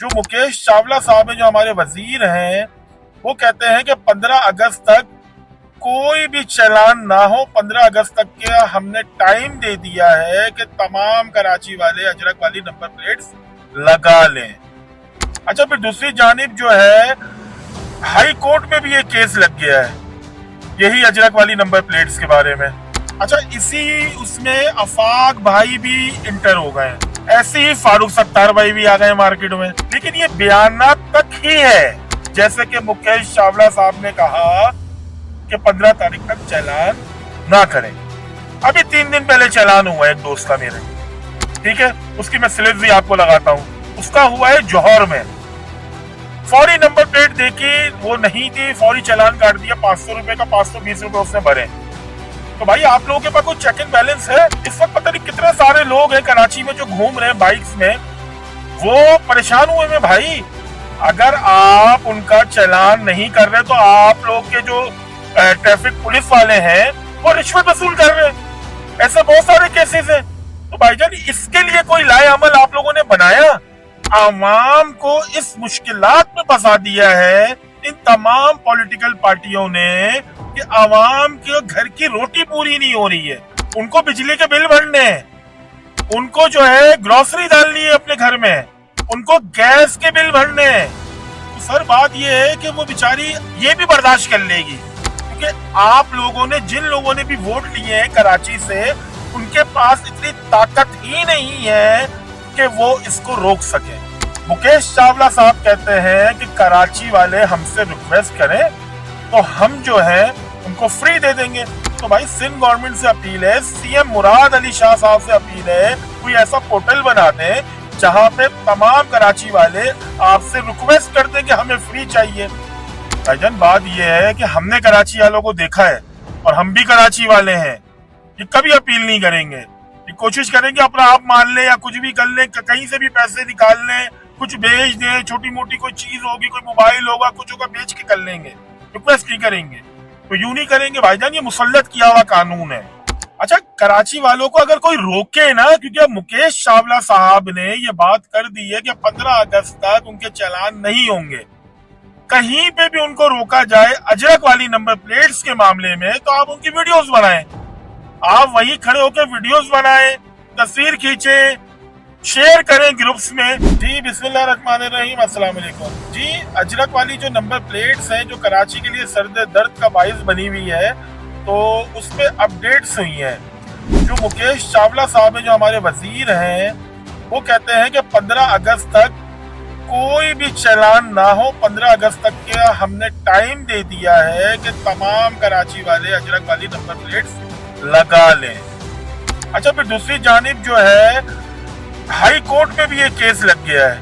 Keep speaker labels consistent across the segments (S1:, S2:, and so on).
S1: जो मुकेश चावला साहब है, जो हमारे वजीर हैं, वो कहते हैं कि 15 अगस्त तक कोई भी चालान ना हो। 15 अगस्त तक के हमने टाइम दे दिया है कि तमाम कराची वाले अजरक वाली नंबर प्लेट्स लगा लें। अच्छा, फिर दूसरी जानिब जो है हाई कोर्ट में भी ये केस लग गया है यही अजरक वाली नंबर प्लेट्स के बारे में। अच्छा, इसी उसमें अफाक भाई भी इंटर हो गए, ऐसे ही फारूक सत्तार भाई भी आ गए मार्केट में। लेकिन ये बयानात तक ही है, जैसे कि मुकेश चावला साहब ने कहा कि 15 तारीख तक चालान ना करें। अभी 3 दिन पहले चालान हुआ है एक दोस्त का मेरे, ठीक है, उसकी मैं स्लिप भी आपको लगाता हूँ। उसका हुआ है जौहर में, फौरी नंबर प्लेट देखी वो नहीं थी, फौरी चालान काट दिया 500 रुपए का, 520 रुपए उसने भरे। तो भाई आप लोगों के पास कोई चेक एंड बैलेंस है? इस वक्त पता नहीं कितने सारे लोग हैं कराची में जो घूम रहे हैं बाइक्स में, वो परेशान हुए हैं भाई। अगर आप उनका चालान नहीं कर रहे तो आप लोग के जो ट्रैफिक पुलिस वाले हैं वो रिश्वत वसूल कर रहे हैं। ऐसे बहुत सारे केसेस हैं। तो भाईजान इसके लिए कोई लाए अमल आप लोगों ने बनाया? आवाम को इस मुश्किलात में फंसा दिया है इन तमाम पॉलिटिकल पार्टियों ने कि आवाम के घर की रोटी पूरी नहीं हो रही है। उनको बिजली के बिल भरने हैं, उनको जो है ग्रोसरी डालनी है अपने घर में, उनको गैस के बिल भरने हैं। तो सर बात ये है कि वो बेचारी ये भी बर्दाश्त कर लेगी, क्योंकि आप लोगों ने, जिन लोगों ने भी वोट लिए हैं कराची से, उनके पास इतनी ताकत ही नहीं है कि वो इसको रोक सके। मुकेश चावला साहब कहते हैं कि कराची वाले हमसे रिक्वेस्ट करें तो हम जो है उनको फ्री दे देंगे। तो भाई सिंध गवर्नमेंट से अपील है, सीएम मुराद अली शाह साहब से अपील है, कोई ऐसा पोर्टल बना दें जहां पे तमाम कराची वाले आपसे रिक्वेस्ट कर दें कि हमें फ्री चाहिए। भाईजान बात यह है कि हमने कराची वालों को देखा है और हम भी कराची वाले हैं, ये कभी अपील नहीं करेंगे, कोशिश करेंगे अपना आप मान ले या कुछ भी कर ले, कहीं से भी पैसे निकाल लें, कुछ बेच दें, छोटी मोटी कोई चीज होगी, कोई मोबाइल होगा, कुछ होगा, बेच के कर लेंगे, रिक्वेस्ट नहीं करेंगे। तो यूं नहीं करेंगे भाईजान, ये मुसल्लत किया हुआ कानून है। अच्छा, कराची वालों को अगर कोई रोके ना, क्योंकि अब मुकेश चावला साहब ने ये बात कर दी है कि 15 अगस्त तक उनके चालान नहीं होंगे, कहीं पे भी उनको रोका जाए अजरक वाली नंबर प्लेट्स के मामले में, तो आप उनकी वीडियोस बनाएं, आप वहीं खड़े होकर वीडियोस बनाएं, तस्वीर खींचे, शेयर करें ग्रुप्स में। जी बिस्मिल्लाहिर्रहमानिर्रहीम, अस्सलाम वालेकुम। जी, अजरक वाली जो नंबर प्लेट्स हैं जो कराची के लिए सर्द दर्द का बाइस बनी हुई है, तो उसमें अपडेट्स हुई हैं। जो मुकेश चावला साहब है, जो हमारे वजीर हैं, वो कहते हैं कि 15 अगस्त तक कोई भी चालान ना हो। 15 अगस्त तक के हमने टाइम दे दिया है कि तमाम कराची वाले अजरक वाली नंबर प्लेट्स लगा लें। अच्छा, फिर दूसरी जानिब जो है हाई कोर्ट में भी ये केस लग गया है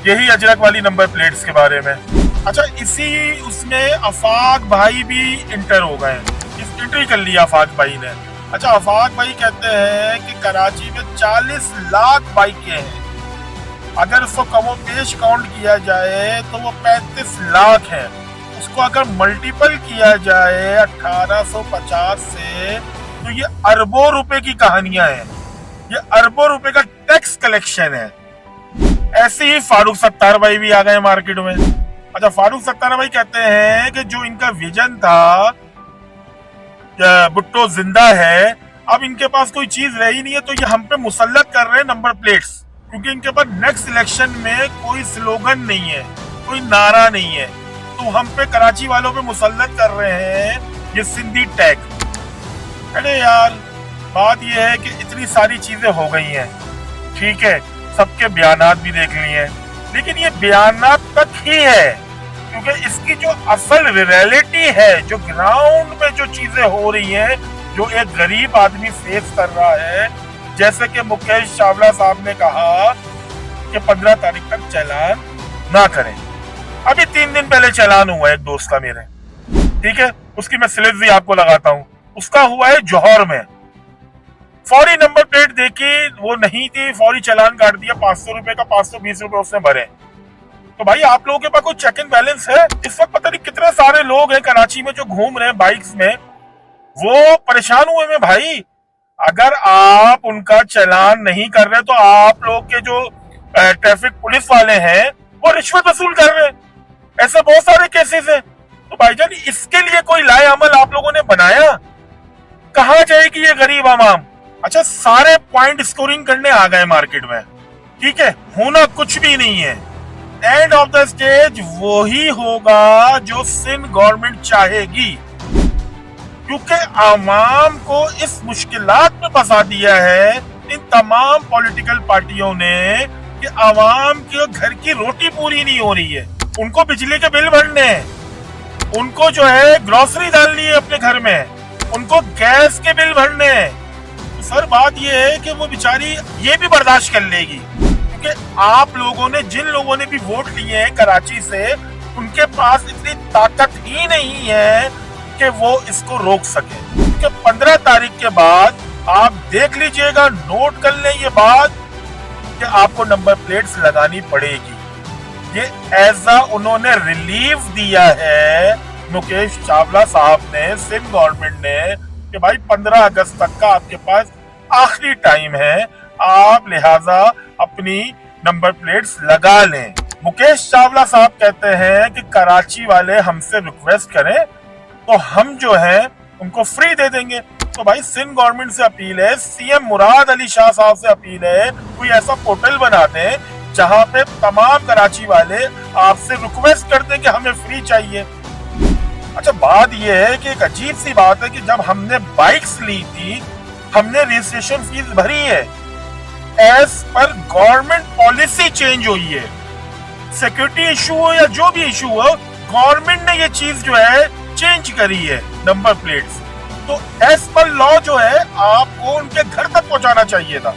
S1: यही अजरक वाली नंबर प्लेट्स के बारे में। अच्छा, इसी उसमें अफाक भाई भी इंटर हो गए, एंट्री कर लिया अफाक भाई ने। अच्छा, अफाक भाई कहते हैं कि कराची में 40 लाख बाइकें हैं, अगर उसको कमो पेश काउंट किया जाए तो वो 35 लाख है। उसको अगर मल्टीपल किया जाए 1850 से तो ये अरबों रुपए की कहानियां हैं, ये अरबों रुपए का टैक्स कलेक्शन है। ऐसे ही फारूक सत्तार भाई भी आ गए मार्केट में। अच्छा, फारूक सत्तार भाई कहते हैं कि जो इनका विजन था, भुट्टो जिंदा है, अब इनके पास कोई चीज रही नहीं है, तो ये हम पे मुसल्लत कर रहे हैं नंबर प्लेट्स, क्योंकि इनके पास नेक्स्ट इलेक्शन में कोई स्लोगन नहीं है, कोई नारा नहीं है, तो हम पे कराची वालों पे मुसल्लत कर रहे हैं ये सिंधी टैग। अरे यार, बात यह है कि इतनी सारी चीजें हो गई हैं, ठीक है, सबके बयानात भी देख लिए हैं, लेकिन ये बयानात तक ही है, क्योंकि इसकी जो असल रियलिटी है, जो ग्राउंड में जो चीजें हो रही हैं, जो एक गरीब आदमी फेस कर रहा है, जैसे कि मुकेश चावला साहब ने कहा कि 15 तारीख तक चालान ना करें। अभी 3 दिन पहले चालान हुआ है एक दोस्त का मेरे, ठीक है, उसकी मैं स्लिप भी आपको लगाता हूँ। उसका हुआ है जौहर में, फौरी नंबर प्लेट देखी वो नहीं थी, फौरी चालान काट दिया 500 रुपए का, 520 रुपए उसने भरे। तो भाई आप लोगों के पास कोई चेक एंड बैलेंस है? इस वक्त पता नहीं कितने सारे लोग हैं कराची में जो घूम रहे हैं बाइक्स में, वो परेशान हुए हैं भाई। अगर आप उनका चालान नहीं कर रहे तो आप लोग के जो ट्रैफिक पुलिस वाले हैं वो रिश्वत वसूल कर रहे हैं। ऐसे बहुत सारे केसेस हैं। तो भाईजान इसके लिए कोई लाए अमल आप लोगों ने बनाया? कहाँ जाएगी ये गरीब आवाम? अच्छा, सारे पॉइंट स्कोरिंग करने आ गए मार्केट में, ठीक है, होना कुछ भी नहीं है। एंड ऑफ द स्टेज वही होगा जो सिंध गवर्नमेंट चाहेगी, क्योंकि आवाम को इस मुश्किलात में फंसा दिया है इन तमाम पॉलिटिकल पार्टियों ने कि आवाम के घर की रोटी पूरी नहीं हो रही है। उनको बिजली के बिल भरने हैं, उनको जो है ग्रोसरी डालनी है अपने घर में, उनको गैस के बिल भरने हैं। तो सर बात ये है कि वो बेचारी ये भी बर्दाश्त कर लेगी, क्योंकि आप लोगों ने, जिन लोगों ने भी वोट लिए हैं कराची से, उनके पास इतनी ताकत ही नहीं है कि वो इसको रोक सके। क्योंकि 15 तारीख के बाद आप देख लीजिएगा, नोट कर लें ये बात, कि आपको नंबर प्लेट्स लगानी पड़ेगी। ये ऐसा उन्होंने रिलीफ दिया है मुकेश चावला साहब ने, सिंध गवर्नमेंट ने, कि भाई 15 अगस्त तक का आपके पास आखिरी टाइम है, आप लिहाजा अपनी नंबर प्लेट्स लगा लें। मुकेश चावला साहब कहते हैं कि कराची वाले हमसे रिक्वेस्ट करें तो हम जो है उनको फ्री दे देंगे। तो भाई सिंध गवर्नमेंट से अपील है, सीएम मुराद अली शाह साहब से अपील है, कोई ऐसा पोर्टल बना दें जहां पे तमाम कराची वाले आपसे रिक्वेस्ट करते हैं कि हमें फ्री चाहिए। अच्छा, बात यह है कि एक अजीब सी बात है कि जब हमने बाइक्स ली थी, हमने रजिस्ट्रेशन फीस भरी है, as per government policy change हुई है। सिक्योरिटी इशू हो या जो भी इशू हो, गवर्नमेंट ने ये चीज जो है चेंज करी है नंबर प्लेट्स। तो एज पर लॉ जो है आपको उनके घर तक पहुंचाना चाहिए था।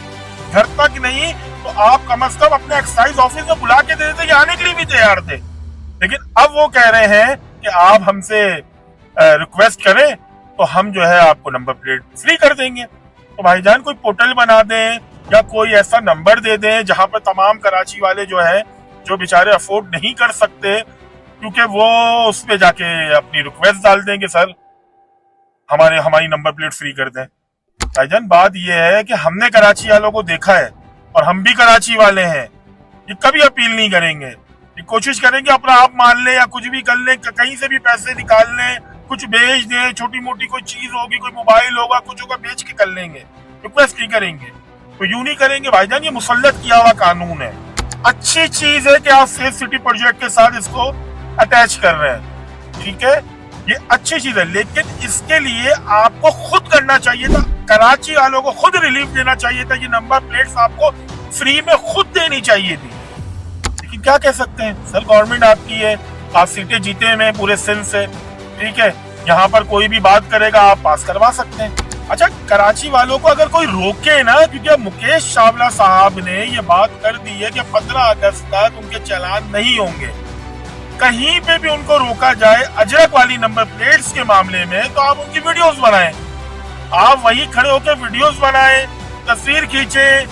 S1: घर तक नहीं तो आप कम से कम अपने एक्साइज ऑफिस में बुला के दे देते, आने के लिए भी तैयार थे। लेकिन अब वो कह रहे हैं कि आप हमसे रिक्वेस्ट करें तो हम जो है आपको नंबर प्लेट फ्री कर देंगे। तो भाईजान कोई पोर्टल बना दें या कोई ऐसा नंबर दे दें जहां पर तमाम कराची वाले जो है, जो बेचारे अफोर्ड नहीं कर सकते, क्योंकि वो उस पे जाके अपनी रिक्वेस्ट डाल देंगे, सर हमारी नंबर प्लेट फ्री कर दें। भाईजान बात यह है कि हमने कराची वालों को देखा है और हम भी कराची वाले हैं, ये कभी अपील नहीं करेंगे, ये कोशिश करेंगे अपना आप मान ले या कुछ भी कर ले, कहीं से भी पैसे निकाल लें, कुछ बेच दें, छोटी मोटी कोई चीज होगी, कोई मोबाइल होगा, कुछ होगा, बेच के कर लेंगे, रिक्वेस्ट नहीं करेंगे। तो यूं नहीं करेंगे भाईजान, ये मुसल्लत किया हुआ कानून है। अच्छी चीज है कि आप सेफ सिटी प्रोजेक्ट के साथ इसको अटैच कर रहे हैं, ठीक है, ये अच्छी चीज है, लेकिन इसके लिए आपको खुद करना चाहिए था, कराची वालों को खुद रिलीफ देना चाहिए था, ये नंबर प्लेट्स आपको फ्री में खुद देनी चाहिए थी। लेकिन क्या कह सकते हैं सर, गवर्नमेंट आपकी है, आप सीटें जीते हैं पूरे सिंध से, ठीक है, यहाँ पर कोई भी बात करेगा आप पास करवा सकते हैं। अच्छा, कराची वालों को अगर कोई रोके ना, क्योंकि मुकेश चावला साहब ने ये बात कर दी है कि 15 अगस्त तक उनके चालान नहीं होंगे, कहीं पे भी उनको रोका जाए अजरक वाली नंबर प्लेट्स के मामले में, तो आप उनकी वीडियोस बनाएं, आप वहीं खड़े होकर वीडियोस बनाएं, तस्वीर खींचे,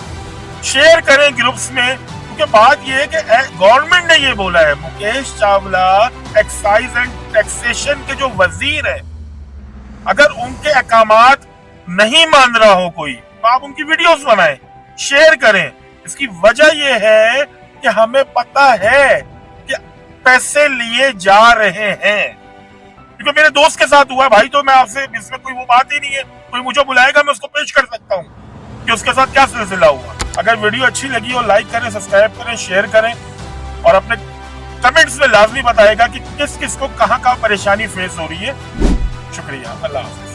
S1: शेयर करें ग्रुप्स में, क्योंकि बात यह है कि गवर्नमेंट ने ये बोला है, Mukesh Chawla excise and taxation के जो वजीर है, अगर उनके अहकामात नहीं मान रहा हो कोई, तो आप उनकी वीडियोस बनाएं, शेयर करें। इसकी वजह यह है कि हमें पता है कि पैसे लिए जा रहे हैं, क्योंकि मेरे दोस्त के साथ हुआ भाई, तो मैं आपसे इसमें कोई वो बात ही नहीं है, कोई मुझे बुलाएगा मैं उसको पेश कर सकता हूँ कि उसके साथ क्या सिलसिला हुआ। अगर वीडियो अच्छी लगी हो लाइक करें, सब्सक्राइब करें, शेयर करें और अपने कमेंट्स में लाजमी बताएगा कि किस किस को कहाँ कहाँ परेशानी फेस हो रही है। शुक्रिया, अल्लाह हाफ़िज़।